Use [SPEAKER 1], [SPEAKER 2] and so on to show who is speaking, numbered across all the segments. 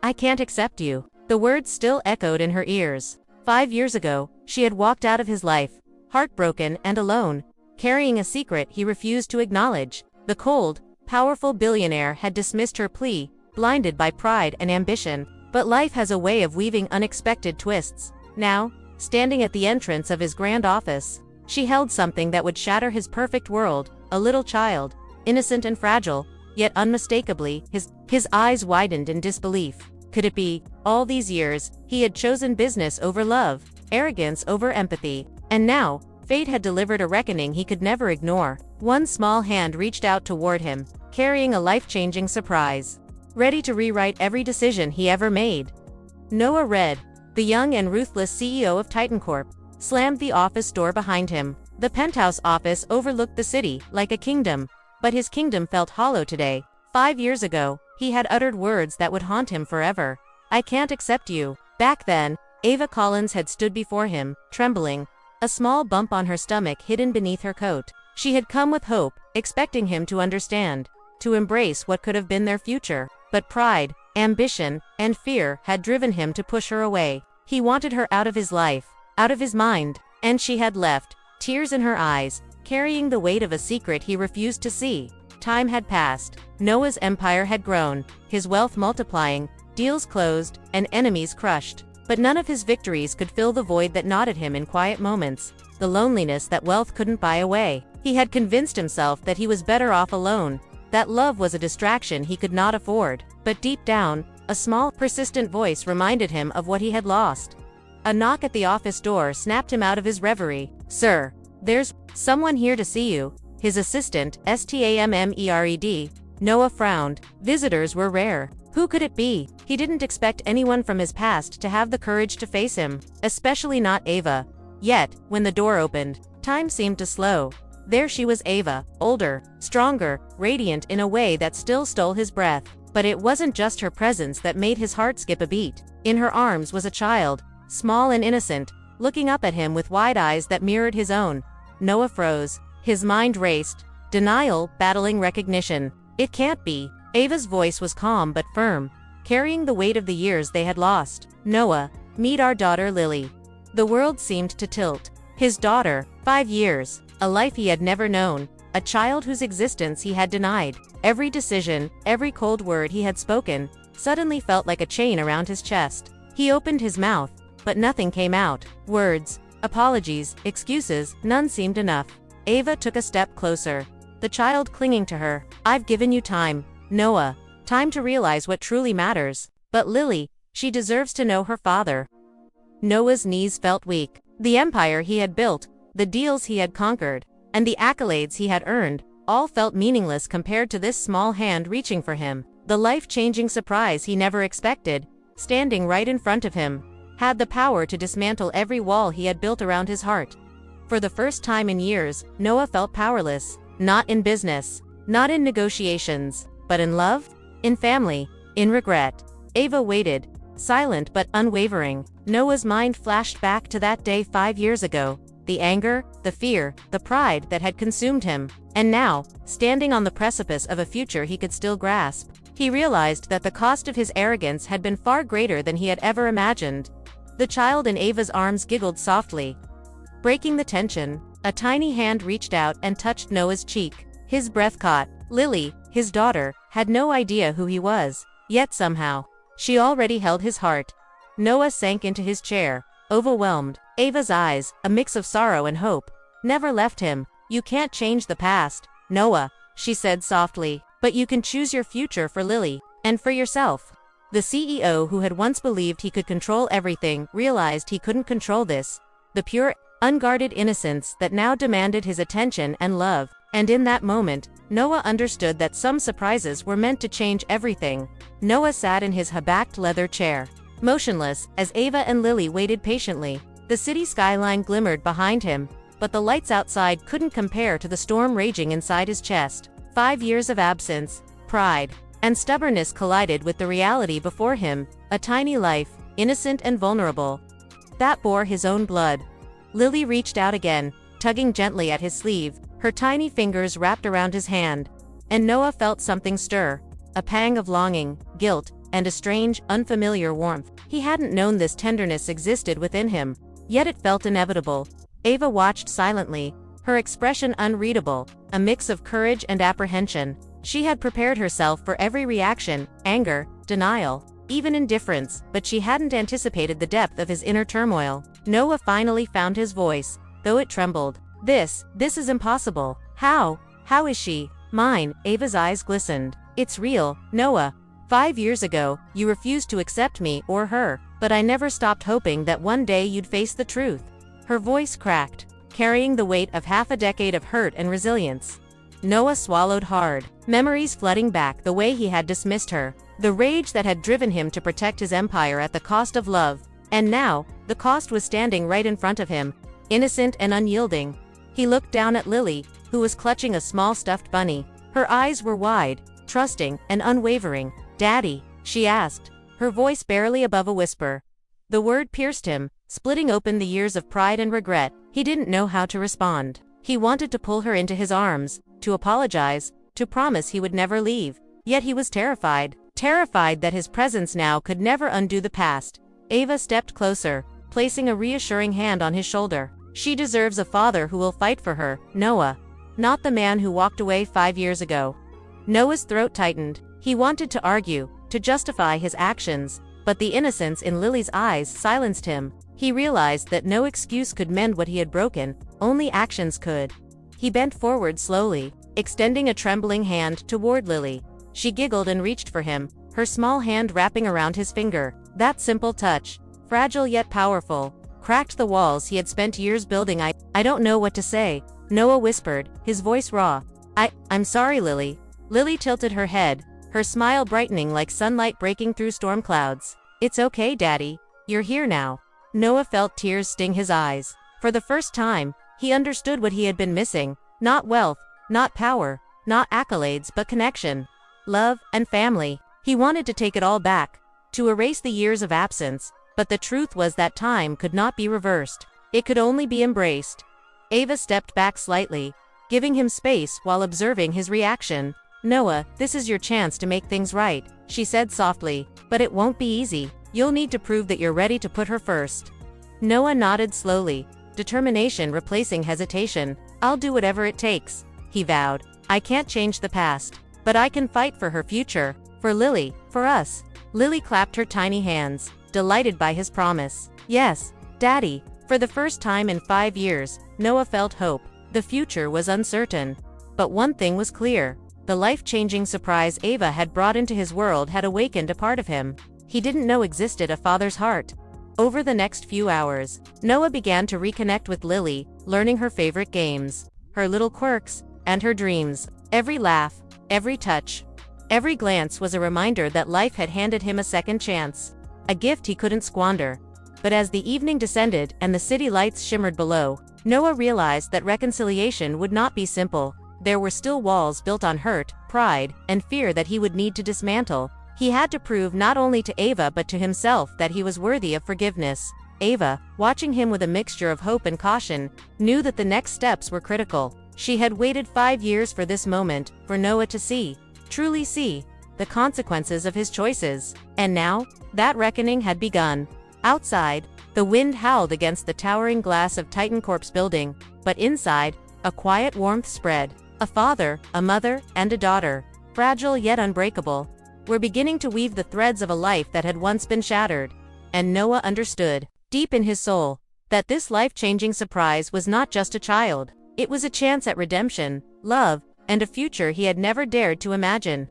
[SPEAKER 1] I can't accept you. The words still echoed in her ears. 5 years ago, she had walked out of his life, heartbroken and alone, carrying a secret he refused to acknowledge. The cold, powerful billionaire had dismissed her plea, blinded by pride and ambition. But life has a way of weaving unexpected twists. Now, standing at the entrance of his grand office, she held something that would shatter his perfect world, a little child, innocent and fragile, yet unmistakably, his eyes widened in disbelief. Could it be, all these years, he had chosen business over love, arrogance over empathy, and now, fate had delivered a reckoning he could never ignore. One small hand reached out toward him, carrying a life-changing surprise, ready to rewrite every decision he ever made. Noah Red, the young and ruthless CEO of Titan Corp, slammed the office door behind him. The penthouse office overlooked the city like a kingdom, but his kingdom felt hollow today. 5 years ago, he had uttered words that would haunt him forever. I can't accept you. Back then, Ava Collins had stood before him, trembling, a small bump on her stomach hidden beneath her coat. She had come with hope, expecting him to understand, to embrace what could have been their future. But pride, ambition, and fear had driven him to push her away. He wanted her out of his life, out of his mind, and she had left, tears in her eyes, carrying the weight of a secret he refused to see. Time had passed. Noah's empire had grown, his wealth multiplying, deals closed, and enemies crushed. But none of his victories could fill the void that gnawed at him in quiet moments, the loneliness that wealth couldn't buy away. He had convinced himself that he was better off alone, that love was a distraction he could not afford. But deep down, a small, persistent voice reminded him of what he had lost. A knock at the office door snapped him out of his reverie. Sir, there's someone here to see you. His assistant, Stammered. Noah frowned. Visitors were rare. Who could it be? He didn't expect anyone from his past to have the courage to face him, especially not Ava. Yet, when the door opened, time seemed to slow. There she was, Ava, older, stronger, radiant in a way that still stole his breath. But it wasn't just her presence that made his heart skip a beat. In her arms was a child, small and innocent, looking up at him with wide eyes that mirrored his own. Noah froze. His mind raced, denial battling recognition. It can't be. Ava's voice was calm but firm, carrying the weight of the years they had lost. Noah, meet our daughter Lily. The world seemed to tilt. His daughter, 5 years, a life he had never known, a child whose existence he had denied. Every decision, every cold word he had spoken, suddenly felt like a chain around his chest. He opened his mouth, but nothing came out. Words, apologies, excuses, none seemed enough. Ava took a step closer, the child clinging to her. I've given you time, Noah. Time to realize what truly matters. But Lily, she deserves to know her father. Noah's knees felt weak. The empire he had built, the deals he had conquered, and the accolades he had earned, all felt meaningless compared to this small hand reaching for him. The life-changing surprise he never expected, standing right in front of him, had the power to dismantle every wall he had built around his heart. For the first time in years, Noah felt powerless. Not in business, not in negotiations, but in love, in family, in regret. Ava waited, silent but unwavering. Noah's mind flashed back to that day 5 years ago, the anger, the fear, the pride that had consumed him. And now, standing on the precipice of a future he could still grasp, he realized that the cost of his arrogance had been far greater than he had ever imagined. The child in Ava's arms giggled softly. Breaking the tension, a tiny hand reached out and touched Noah's cheek. His breath caught. Lily, his daughter, had no idea who he was, yet somehow, she already held his heart. Noah sank into his chair, overwhelmed. Ava's eyes, a mix of sorrow and hope, never left him. You can't change the past, Noah, she said softly, but you can choose your future for Lily, and for yourself. The CEO who had once believed he could control everything realized he couldn't control this. The pure, unguarded innocence that now demanded his attention and love. And in that moment, Noah understood that some surprises were meant to change everything. Noah sat in his high-backed leather chair, motionless, as Ava and Lily waited patiently. The city skyline glimmered behind him, but the lights outside couldn't compare to the storm raging inside his chest. 5 years of absence, pride, and stubbornness collided with the reality before him, a tiny life, innocent and vulnerable, that bore his own blood. Lily reached out again, tugging gently at his sleeve, her tiny fingers wrapped around his hand. And Noah felt something stir, a pang of longing, guilt, and a strange, unfamiliar warmth. He hadn't known this tenderness existed within him, yet it felt inevitable. Ava watched silently, her expression unreadable, a mix of courage and apprehension. She had prepared herself for every reaction, anger, denial, even indifference, but she hadn't anticipated the depth of his inner turmoil. Noah finally found his voice, though it trembled. This is impossible. How is she mine? Ava's eyes glistened. It's real, Noah. 5 years ago, you refused to accept me or her, but I never stopped hoping that one day you'd face the truth. Her voice cracked, carrying the weight of half a decade of hurt and resilience. Noah swallowed hard, memories flooding back the way he had dismissed her, the rage that had driven him to protect his empire at the cost of love, and now, the cost was standing right in front of him, innocent and unyielding. He looked down at Lily, who was clutching a small stuffed bunny. Her eyes were wide, trusting, and unwavering. "Daddy?" she asked, her voice barely above a whisper. The word pierced him, splitting open the years of pride and regret. He didn't know how to respond. He wanted to pull her into his arms, to apologize, to promise he would never leave. Yet he was terrified that his presence now could never undo the past. Ava stepped closer, placing a reassuring hand on his shoulder. "She deserves a father who will fight for her, Noah. Not the man who walked away 5 years ago." Noah's throat tightened. He wanted to argue, to justify his actions, but the innocence in Lily's eyes silenced him. He realized that no excuse could mend what he had broken, only actions could. He bent forward slowly, extending a trembling hand toward Lily. She giggled and reached for him, her small hand wrapping around his finger. That simple touch, fragile yet powerful, cracked the walls he had spent years building. I don't know what to say," Noah whispered, his voice raw. I'm sorry, Lily." Lily tilted her head, her smile brightening like sunlight breaking through storm clouds. "It's okay, Daddy. You're here now." Noah felt tears sting his eyes. For the first time, he understood what he had been missing. Not wealth, not power, not accolades, but connection, love, and family. He wanted to take it all back, to erase the years of absence, but the truth was that time could not be reversed. It could only be embraced. Ava stepped back slightly, giving him space while observing his reaction. "Noah, this is your chance to make things right," she said softly, "but it won't be easy. You'll need to prove that you're ready to put her first." Noah nodded slowly, determination replacing hesitation. "I'll do whatever it takes," he vowed. "I can't change the past, but I can fight for her future, for Lily, for us." Lily clapped her tiny hands, delighted by his promise. "Yes, Daddy." For the first time in 5 years, Noah felt hope. The future was uncertain, but one thing was clear. The life-changing surprise Ava had brought into his world had awakened a part of him he didn't know existed, a father's heart. Over the next few hours, Noah began to reconnect with Lily, learning her favorite games, her little quirks, and her dreams. Every laugh, every touch, every glance was a reminder that life had handed him a second chance, a gift he couldn't squander. But as the evening descended and the city lights shimmered below, Noah realized that reconciliation would not be simple. There were still walls built on hurt, pride, and fear that he would need to dismantle. He had to prove not only to Ava but to himself that he was worthy of forgiveness. Ava, watching him with a mixture of hope and caution, knew that the next steps were critical. She had waited 5 years for this moment, for Noah to see, truly see, the consequences of his choices. And now, that reckoning had begun. Outside, the wind howled against the towering glass of Titan Corp's building, but inside, a quiet warmth spread. A father, a mother, and a daughter, fragile yet unbreakable, were beginning to weave the threads of a life that had once been shattered. And Noah understood, deep in his soul, that this life-changing surprise was not just a child. It was a chance at redemption, love, and a future he had never dared to imagine.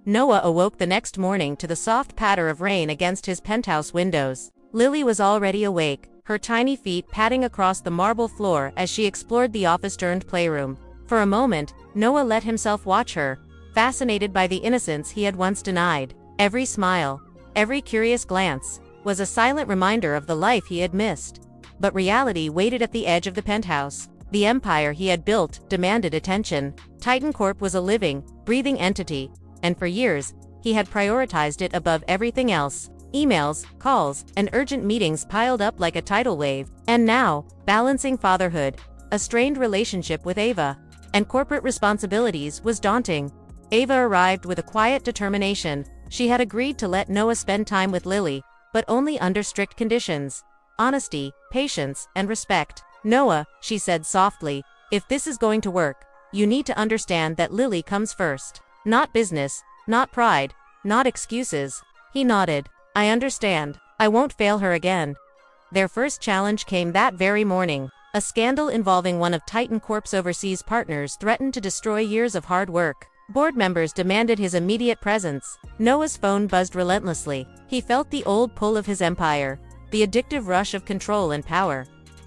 [SPEAKER 1] Noah awoke the next morning to the soft patter of rain against his penthouse windows. Lily was already awake, her tiny feet patting across the marble floor as she explored the office-turned playroom. For a moment, Noah let himself watch her, fascinated by the innocence he had once denied. Every smile, every curious glance, was a silent reminder of the life he had missed. But reality waited at the edge of the penthouse. The empire he had built demanded attention. Titan Corp was a living, breathing entity, and for years, he had prioritized it above everything else. Emails, calls, and urgent meetings piled up like a tidal wave. And now, balancing fatherhood, a strained relationship with Ava, and corporate responsibilities was daunting. Ava arrived with a quiet determination, She had agreed to let Noah spend time with Lily, but only under strict conditions: honesty, patience, and respect. "Noah," she said softly, "if this is going to work, you need to understand that Lily comes first. Not business, not pride, not excuses." He nodded. "I understand. I won't fail her again." Their first challenge came that very morning. A scandal involving one of Titan Corp's overseas partners threatened to destroy years of hard work. Board members demanded his immediate presence. Noah's phone buzzed relentlessly. He felt the old pull of his empire, the addictive rush of control and power.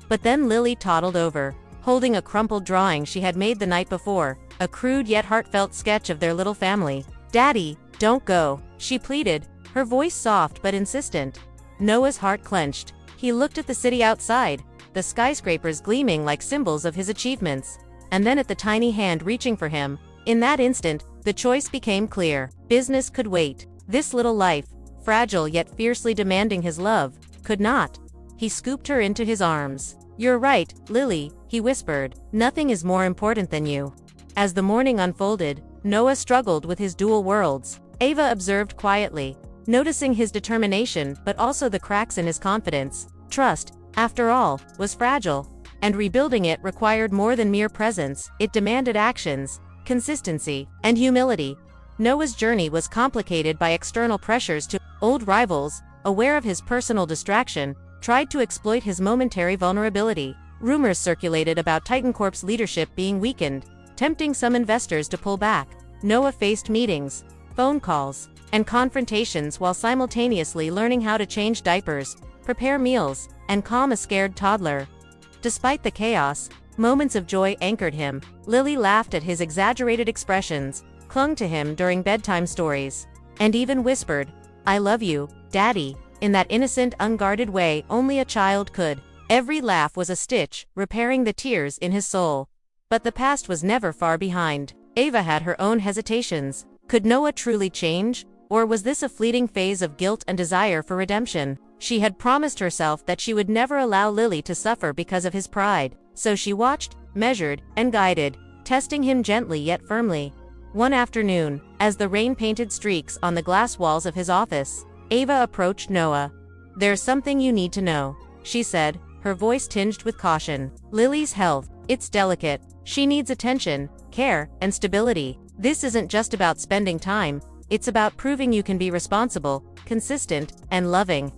[SPEAKER 1] But then Lily toddled over, holding a crumpled drawing she had made the night before, a crude yet heartfelt sketch of their little family. "Daddy, don't go," she pleaded, her voice soft but insistent. Noah's heart clenched. He looked at the city outside, the skyscrapers gleaming like symbols of his achievements, and then at the tiny hand reaching for him. In that instant, the choice became clear. Business could wait. This little life, fragile yet fiercely demanding his love, could not. He scooped her into his arms. "You're right, Lily," he whispered. "Nothing is more important than you." As the morning unfolded, Noah struggled with his dual worlds. Ava observed quietly, noticing his determination but also the cracks in his confidence. Trust, after all, was fragile, and rebuilding it required more than mere presence. It demanded actions, consistency, and humility. Noah's journey was complicated by external pressures too. Old rivals, aware of his personal distraction, tried to exploit his momentary vulnerability. Rumors circulated about Titan Corp's leadership being weakened, tempting some investors to pull back. Noah faced meetings, phone calls, and confrontations while simultaneously learning how to change diapers, prepare meals, and calm a scared toddler. Despite the chaos, moments of joy anchored him. Lily laughed at his exaggerated expressions, clung to him during bedtime stories, and even whispered, "I love you, Daddy," in that innocent, unguarded way only a child could. Every laugh was a stitch, repairing the tears in his soul. But the past was never far behind. Ava had her own hesitations. Could Noah truly change? Or was this a fleeting phase of guilt and desire for redemption? She had promised herself that she would never allow Lily to suffer because of his pride. So she watched, measured, and guided, testing him gently yet firmly. One afternoon, as the rain painted streaks on the glass walls of his office, Ava approached Noah. "There's something you need to know," she said, her voice tinged with caution. "Lily's health, it's delicate. She needs attention, care, and stability. This isn't just about spending time, it's about proving you can be responsible, consistent, and loving."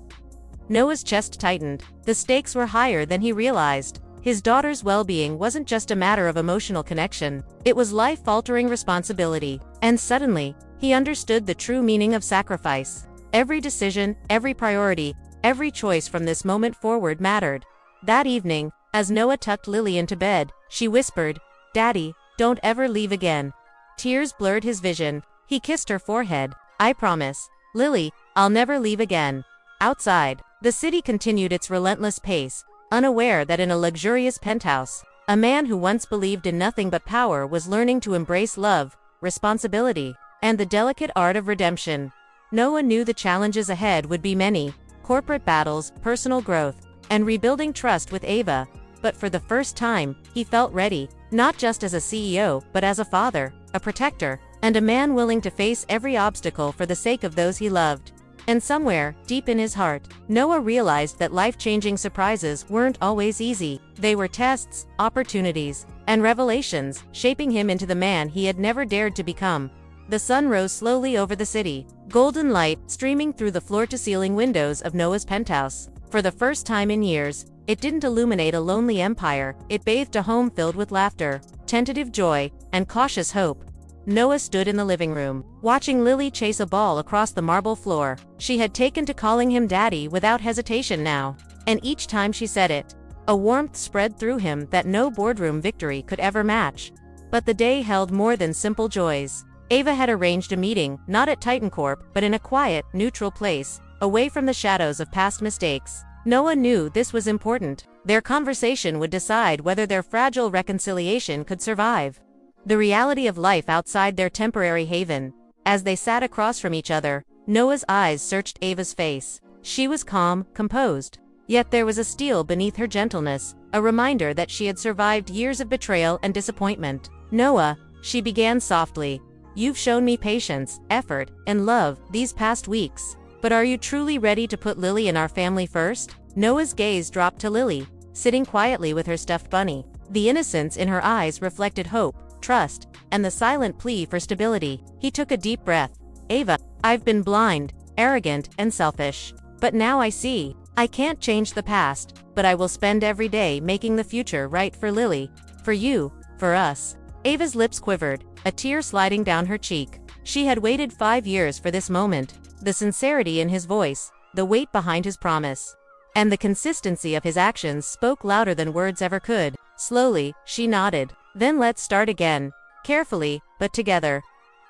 [SPEAKER 1] Noah's chest tightened. The stakes were higher than he realized. His daughter's well-being wasn't just a matter of emotional connection, it was life-altering responsibility. And suddenly, he understood the true meaning of sacrifice. Every decision, every priority, every choice from this moment forward mattered. That evening, as Noah tucked Lily into bed, she whispered, "Daddy, don't ever leave again." Tears blurred his vision. He kissed her forehead. "I promise, Lily, I'll never leave again." Outside, the city continued its relentless pace, unaware that in a luxurious penthouse, a man who once believed in nothing but power was learning to embrace love, responsibility, and the delicate art of redemption. Noah knew the challenges ahead would be many: corporate battles, personal growth, and rebuilding trust with Ava. But for the first time, he felt ready, not just as a CEO, but as a father, a protector, and a man willing to face every obstacle for the sake of those he loved. And somewhere, deep in his heart, Noah realized that life-changing surprises weren't always easy. They were tests, opportunities, and revelations, shaping him into the man he had never dared to become. The sun rose slowly over the city, golden light streaming through the floor-to-ceiling windows of Noah's penthouse. For the first time in years, it didn't illuminate a lonely empire, it bathed a home filled with laughter, tentative joy, and cautious hope. Noah stood in the living room, watching Lily chase a ball across the marble floor. She had taken to calling him Daddy without hesitation now, and each time she said it, a warmth spread through him that no boardroom victory could ever match. But the day held more than simple joys. Ava had arranged a meeting, not at Titan Corp, but in a quiet, neutral place, away from the shadows of past mistakes. Noah knew this was important. Their conversation would decide whether their fragile reconciliation could survive. The reality of life outside their temporary haven. As they sat across from each other, Noah's eyes searched Ava's face. She was calm, composed. Yet there was a steel beneath her gentleness, a reminder that she had survived years of betrayal and disappointment. "Noah," she began softly, you've shown me patience, effort, and love these past weeks. But are you truly ready to put Lily and our family first? Noah's gaze dropped to Lily, sitting quietly with her stuffed bunny. The innocence in her eyes reflected hope, trust, and the silent plea for stability. He took a deep breath. Ava, I've been blind, arrogant, and selfish. But now I see. I can't change the past, but I will spend every day making the future right for Lily, for you, for us. Ava's lips quivered, a tear sliding down her cheek. She had waited 5 years for this moment. The sincerity in his voice, the weight behind his promise, and the consistency of his actions spoke louder than words ever could. Slowly, she nodded. Then let's start again. Carefully, but together.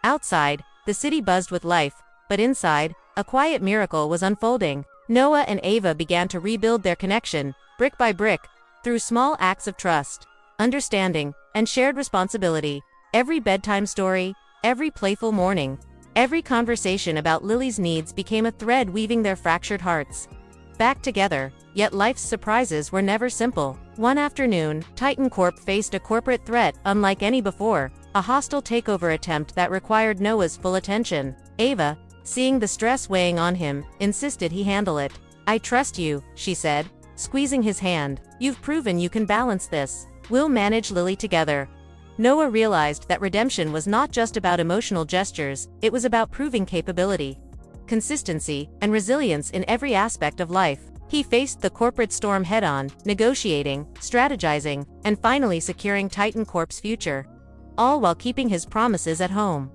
[SPEAKER 1] Outside, the city buzzed with life, but inside, a quiet miracle was unfolding. Noah and Ava began to rebuild their connection, brick by brick, through small acts of trust, understanding, and shared responsibility. Every bedtime story, every playful morning, every conversation about Lily's needs became a thread weaving their fractured hearts back together. Yet life's surprises were never simple. One afternoon, Titan Corp faced a corporate threat unlike any before, a hostile takeover attempt that required Noah's full attention. Ava, seeing the stress weighing on him, insisted he handle it. I trust you, she said, squeezing his hand. You've proven you can balance this. We'll manage Lily together. Noah realized that redemption was not just about emotional gestures, it was about proving capability, consistency, and resilience in every aspect of life. He faced the corporate storm head-on, negotiating, strategizing, and finally securing Titan Corp's future, all while keeping his promises at home.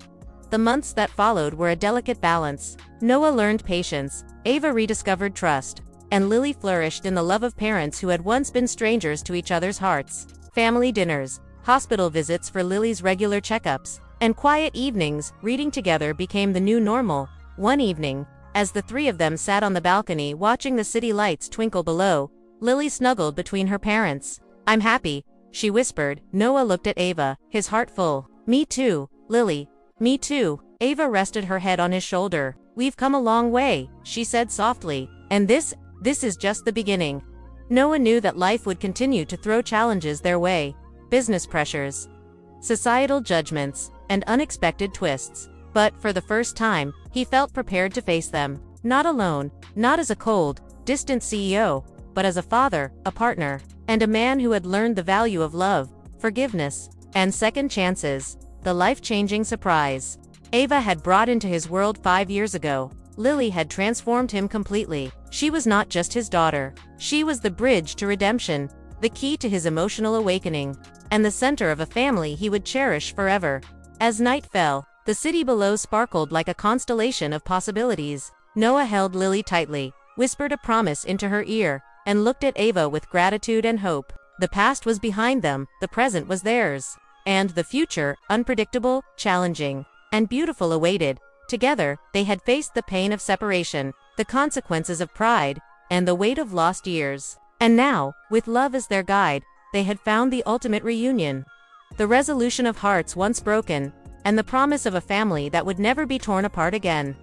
[SPEAKER 1] The months that followed were a delicate balance. Noah learned patience, Ava rediscovered trust, and Lily flourished in the love of parents who had once been strangers to each other's hearts. Family dinners, hospital visits for Lily's regular checkups, and quiet evenings reading together became the new normal. One evening, as the three of them sat on the balcony watching the city lights twinkle below, Lily snuggled between her parents. I'm happy, she whispered. Noah looked at Ava, his heart full. Me too, Lily. Me too. Ava rested her head on his shoulder. We've come a long way, she said softly. And this is just the beginning. Noah knew that life would continue to throw challenges their way. Business pressures, societal judgments, and unexpected twists. But, for the first time, he felt prepared to face them. Not alone, not as a cold, distant CEO, but as a father, a partner, and a man who had learned the value of love, forgiveness, and second chances. The life-changing surprise Ava had brought into his world 5 years ago. Lily had transformed him completely. She was not just his daughter. She was the bridge to redemption, the key to his emotional awakening, and the center of a family he would cherish forever. As night fell, the city below sparkled like a constellation of possibilities. Noah held Lily tightly, whispered a promise into her ear, and looked at Ava with gratitude and hope. The past was behind them, the present was theirs. And the future, unpredictable, challenging, and beautiful, awaited. Together, they had faced the pain of separation, the consequences of pride, and the weight of lost years. And now, with love as their guide, they had found the ultimate reunion. The resolution of hearts once broken, and the promise of a family that would never be torn apart again.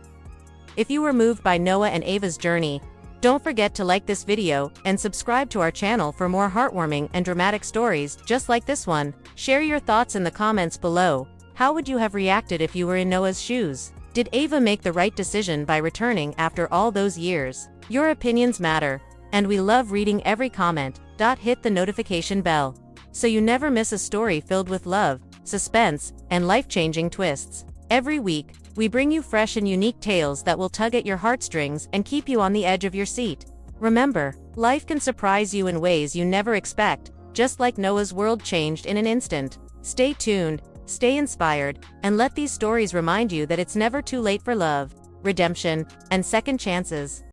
[SPEAKER 1] If you were moved by Noah and Ava's journey, don't forget to like this video and subscribe to our channel for more heartwarming and dramatic stories just like this one. Share your thoughts in the comments below. How would you have reacted if you were in Noah's shoes? Did Ava make the right decision by returning after all those years? Your opinions matter, and we love reading every comment. Hit the notification bell so you never miss a story filled with love, suspense, and life-changing twists. Every week, we bring you fresh and unique tales that will tug at your heartstrings and keep you on the edge of your seat. Remember, life can surprise you in ways you never expect, just like Noah's world changed in an instant. Stay tuned, stay inspired, and let these stories remind you that it's never too late for love, redemption, and second chances.